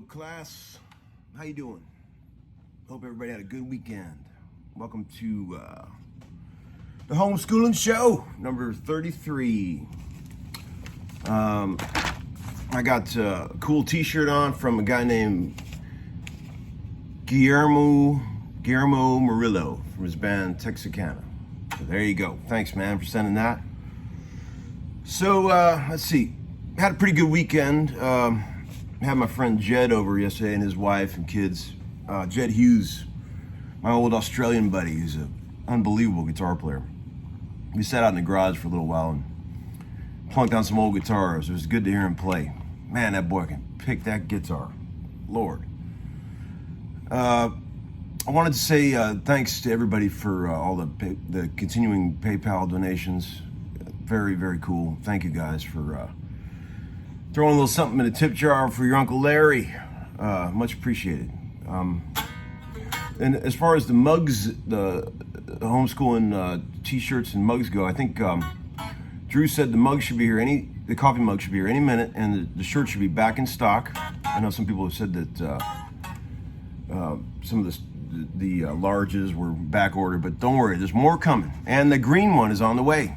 Class, how you doing? Hope everybody had a good weekend. Welcome to the Homeskoolin show, number 33. I got a cool t-shirt on from a guy named Guillermo Murillo from his band Texarkana. So there you go. Thanks, man, for sending that. So let's see. Had a pretty good weekend. Had my friend Jed over yesterday and his wife and kids. Jed Hughes, my old Australian buddy, who's an unbelievable guitar player. We sat out in the garage for a little while and plunked on some old guitars. It was good to hear him play. Man, that boy can pick that guitar. Lord. I wanted to say thanks to everybody for all the continuing PayPal donations. Very, very cool. Thank you guys for throwing a little something in a tip jar for your Uncle Larry. Much appreciated. And as far as the mugs, the Homeskoolin t-shirts and mugs go, I think Drew said the mug should be here the coffee mug should be here any minute, and the shirt should be back in stock. I know some people have said that some of the larges were back ordered, but don't worry, there's more coming. And the green one is on the way.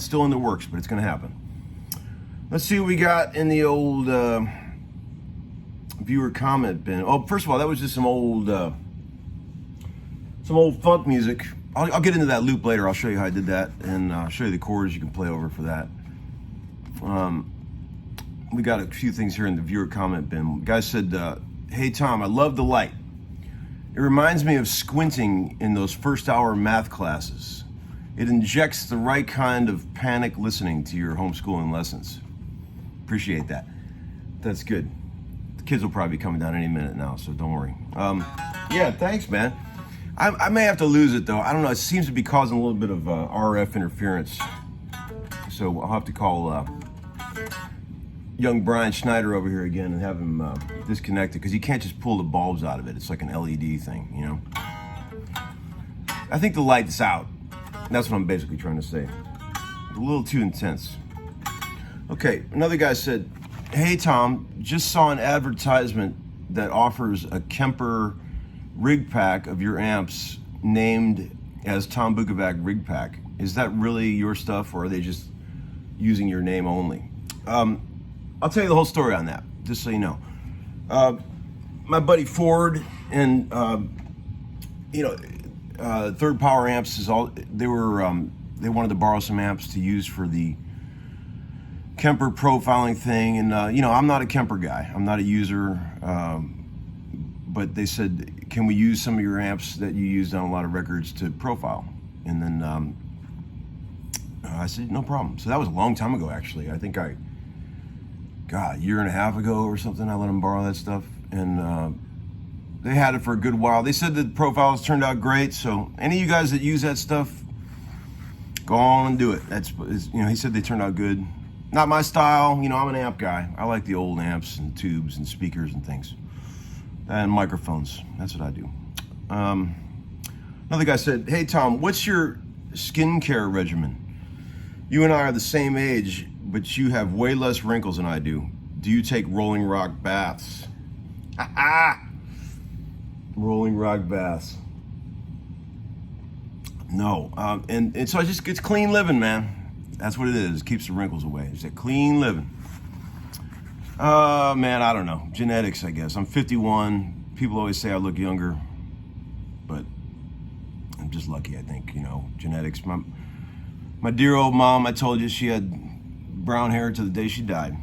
Still in the works, but it's going to happen. Let's see what we got in the old viewer comment bin. Oh, first of all, that was just some old funk music. I'll get into that loop later. I'll show you how I did that, and I'll show you the chords you can play over for that. We got a few things here in the viewer comment bin. The guy said, "Hey Tom, I love the light. It reminds me of squinting in those first hour math classes. It injects the right kind of panic listening to your homeschooling lessons." Appreciate that. That's good. The kids will probably be coming down any minute now, so don't worry. Yeah, thanks, man. I may have to lose it, though. I don't know. It seems to be causing a little bit of RF interference. So I'll have to call young Brian Schneider over here again and have him disconnected, because you can't just pull the bulbs out of it. It's like an LED thing, you know? I think the light's out. That's what I'm basically trying to say. A little too intense. Okay, another guy said, "Hey Tom, just saw an advertisement that offers a Kemper rig pack of your amps named as Tom Bukovac rig pack. Is that really your stuff, or are they just using your name only. I'll tell you the whole story on that, just so you know. My buddy Ford and Third Power Amps is all they wanted to borrow some amps to use for the Kemper profiling thing, and I'm not a Kemper guy. I'm not a user, but they said, "Can we use some of your amps that you used on a lot of records to profile?" And then I said, "No problem." So that was a long time ago, actually. I think a year and a half ago or something. I let them borrow that stuff, and they had it for a good while. They said the profiles turned out great. So any of you guys that use that stuff, go on and do it. He said they turned out good. Not my style. I'm an amp guy. I like the old amps and tubes and speakers and things. And microphones. That's what I do. Another guy said, "Hey Tom, what's your skincare regimen? You and I are the same age, but you have way less wrinkles than I do. Do you take Rolling Rock baths?" Rolling Rock baths. No. And so it's clean living, man. That's what it is. It keeps the wrinkles away. It's that clean living. Man, I don't know. Genetics, I guess. I'm 51. People always say I look younger, but I'm just lucky, I think. Genetics. My dear old mom, I told you, she had brown hair to the day she died.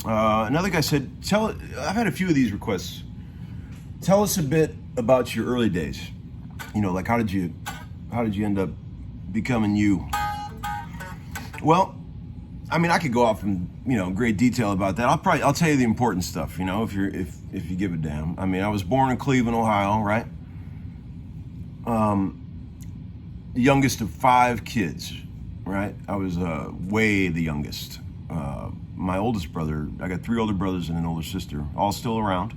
Another guy said, I've had a few of these requests. Tell us a bit about your early days. Like how did you end up becoming you? Well, I could go off in great detail about that. I'll tell you the important stuff. If you give a damn. I was born in Cleveland, Ohio, right? The youngest of 5 kids, right? I was way the youngest. My oldest brother, I got 3 older brothers and an older sister, all still around.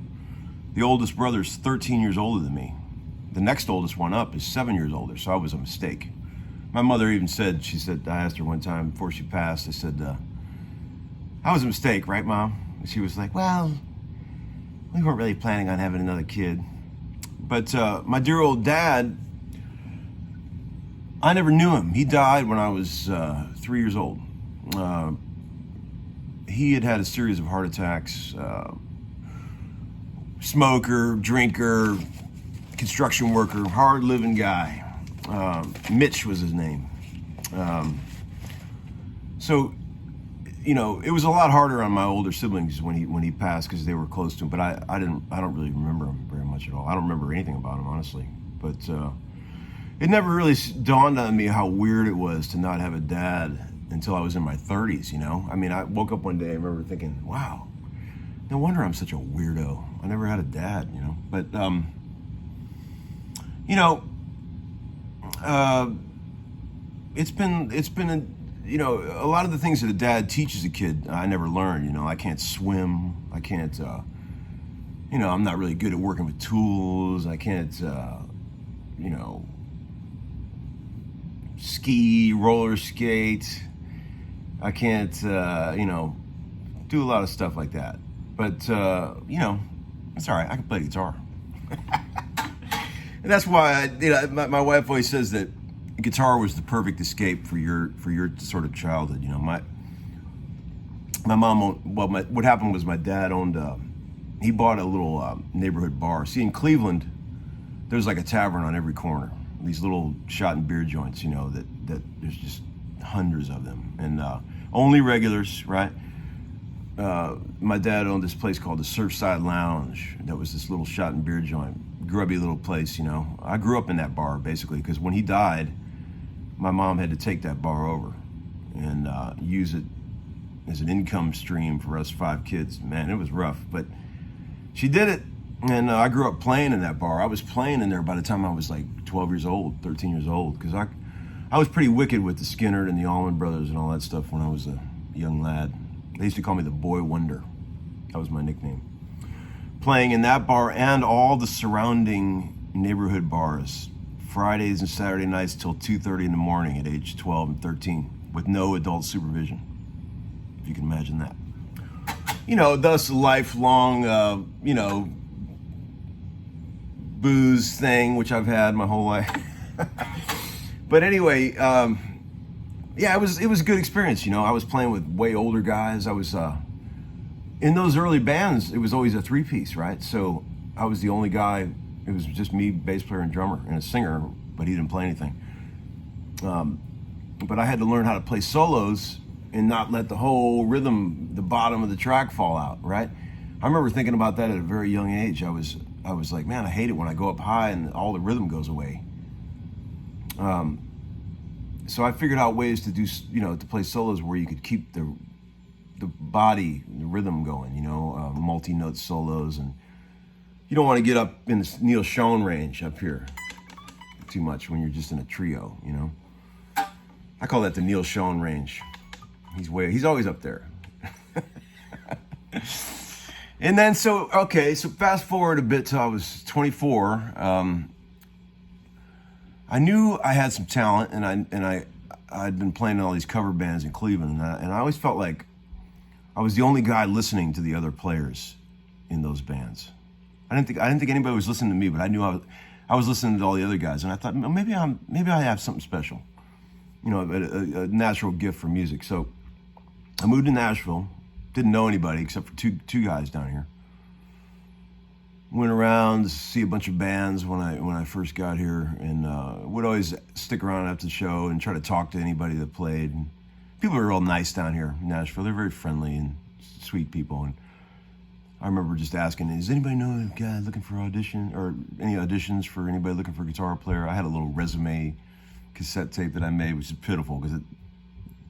The oldest brother's 13 years older than me. The next oldest one up is 7 years older, so I was a mistake. My mother even said, I asked her one time before she passed, I said, I was a mistake, right, Mom? And she was like, well, we weren't really planning on having another kid. But my dear old dad, I never knew him. He died when I was 3 years old. He had a series of heart attacks. Smoker, drinker, construction worker, hard-living guy. Mitch was his name. So, it was a lot harder on my older siblings when he passed because they were close to him. But I don't really remember him very much at all. I don't remember anything about him, honestly. But it never really dawned on me how weird it was to not have a dad until I was in my 30s. I woke up one day and remember thinking, wow, no wonder I'm such a weirdo. I never had a dad. But it's been a lot of the things that a dad teaches a kid I never learned. I can't swim. I can't I'm not really good at working with tools. I can't ski, roller skate. I can't do a lot of stuff like that. But it's all right. I can play guitar. And that's why my wife always says that guitar was the perfect escape for your sort of childhood. My mom what happened was my dad owned he bought a little neighborhood bar. See, in Cleveland, there's like a tavern on every corner. These little shot and beer joints, that there's just hundreds of them, and only regulars, right? My dad owned this place called the Surfside Lounge. That was this little shot and beer joint, grubby little place. I grew up in that bar basically because when he died, my mom had to take that bar over and use it as an income stream for us 5 kids. Man, it was rough, but she did it. And I grew up playing in that bar. I was playing in there by the time I was like 12 years old, 13 years old, because I was pretty wicked with the Skinner and the Allman Brothers and all that stuff when I was a young lad. They used to call me the Boy Wonder. That was my nickname. Playing in that bar and all the surrounding neighborhood bars, Fridays and Saturday nights till 2:30 in the morning at age 12 and 13 with no adult supervision. If you can imagine that. Thus lifelong, booze thing, which I've had my whole life. But anyway, yeah, it was a good experience. You know, I was playing with way older guys. I was in those early bands. It was always a three-piece, right? So I was the only guy. It was just me, bass player and drummer, and a singer, but he didn't play anything. But I had to learn how to play solos and not let the whole rhythm, the bottom of the track, fall out, right? I remember thinking about that at a very young age. I was like, man, I hate it when I go up high and all the rhythm goes away. So I figured out ways to do, to play solos where you could keep the body, the rhythm going, multi-note solos. And you don't want to get up in the Neil Schon range up here too much when you're just in a trio, I call that the Neil Schon range. He's always up there. And then, so fast forward a bit till I was 24. I knew I had some talent, and I'd been playing in all these cover bands in Cleveland, and I always felt like I was the only guy listening to the other players in those bands. I didn't think anybody was listening to me, but I knew I was listening to all the other guys, and I thought maybe I have something special, a natural gift for music. So I moved to Nashville, didn't know anybody except for two guys down here. Went around to see a bunch of bands when I first got here, and would always stick around after the show and try to talk to anybody that played. And people are real nice down here in Nashville. They're very friendly and sweet people. And I remember just asking, does anybody know a guy looking for audition or any auditions for anybody looking for a guitar player? I had a little resume cassette tape that I made, which is pitiful because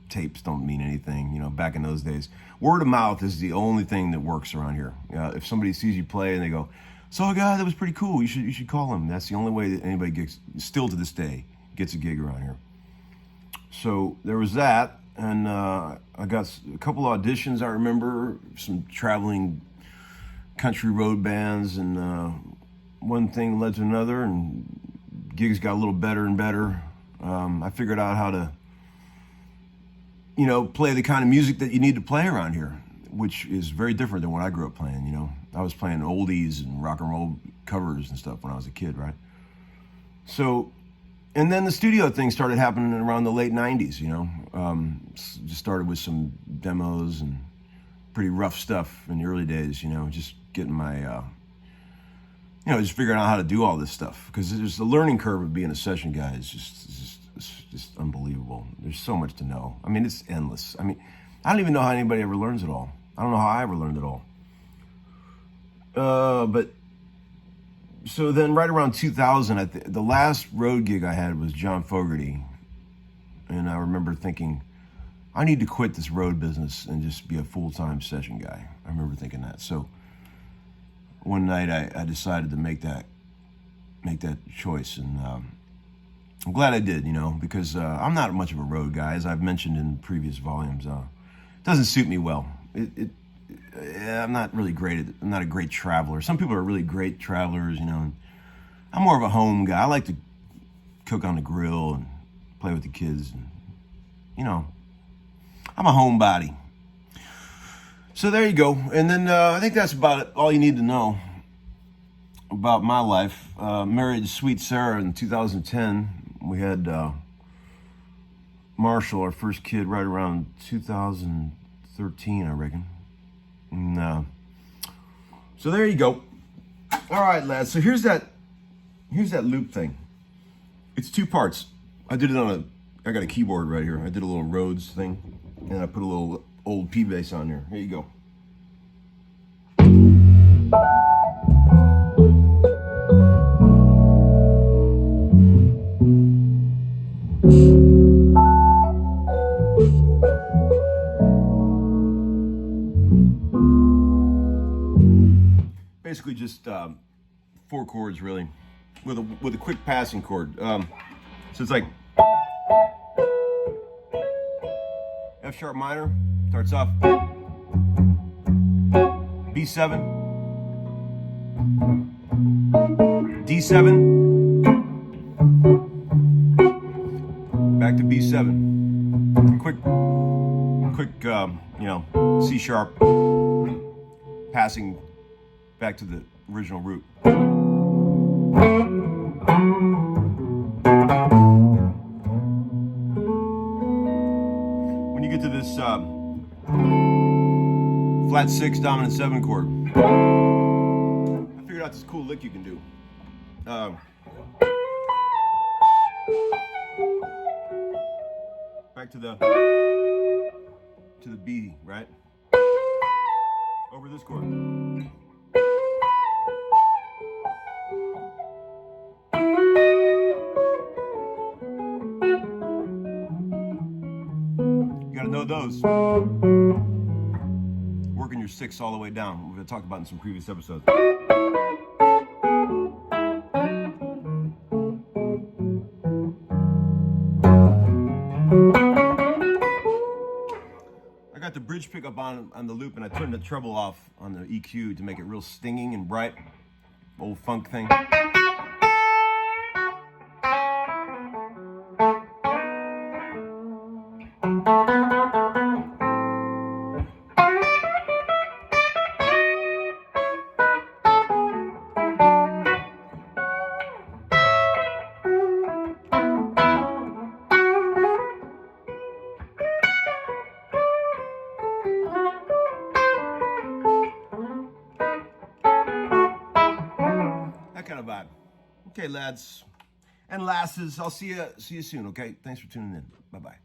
tapes don't mean anything, back in those days. Word of mouth is the only thing that works around here. If somebody sees you play and they go, saw a guy that was pretty cool, you should call him. That's the only way that anybody gets, still to this day, gets a gig around here. So there was that, and I got a couple auditions. I remember some traveling country road bands, and one thing led to another, and gigs got a little better and better. I figured out how to play the kind of music that you need to play around here, which is very different than what I grew up playing, I was playing oldies and rock and roll covers and stuff when I was a kid, right? So, and then the studio thing started happening around the late 90s, just started with some demos and pretty rough stuff in the early days, just getting my, just figuring out how to do all this stuff, because there's the learning curve of being a session guy. It's just unbelievable. There's so much to know. I mean, it's endless. I mean, I don't even know how anybody ever learns it all. I don't know how I ever learned it all. But so then right around 2000, the last road gig I had was John Fogerty. And I remember thinking, I need to quit this road business and just be a full-time session guy. I remember thinking that. So one night I decided to make that choice. And I'm glad I did, because I'm not much of a road guy, as I've mentioned in previous volumes. It doesn't suit me well. I'm not really great I'm not a great traveler. Some people are really great travelers, and I'm more of a home guy. I like to cook on the grill and play with the kids, and I'm a homebody. So there you go. And then I think that's about it. All you need to know about my life. Married sweet Sarah in 2010. We had Marshall, our first kid, right around 2013, I reckon. And, so there you go. All right, lads. So here's that loop thing. It's two parts. I got a keyboard right here. I did a little Rhodes thing, and I put a little old P bass on there. Here you go. Basically just 4 chords, really, with a quick passing chord. So it's like F sharp minor starts off B7, D7, back to B7, quick C sharp, passing back to the original root. this flat 6 dominant 7 chord. I figured out this cool lick you can do. Back to the B, right? Over this chord. You gotta know those. Working your 6 all the way down. We're gonna talk about in some previous episodes. I got the bridge pickup on the loop, and I turned the treble off on the EQ to make it real stinging and bright. Old funk thing. Kind of vibe. Okay, lads and lasses, I'll see you soon, okay? Thanks for tuning in. Bye-bye.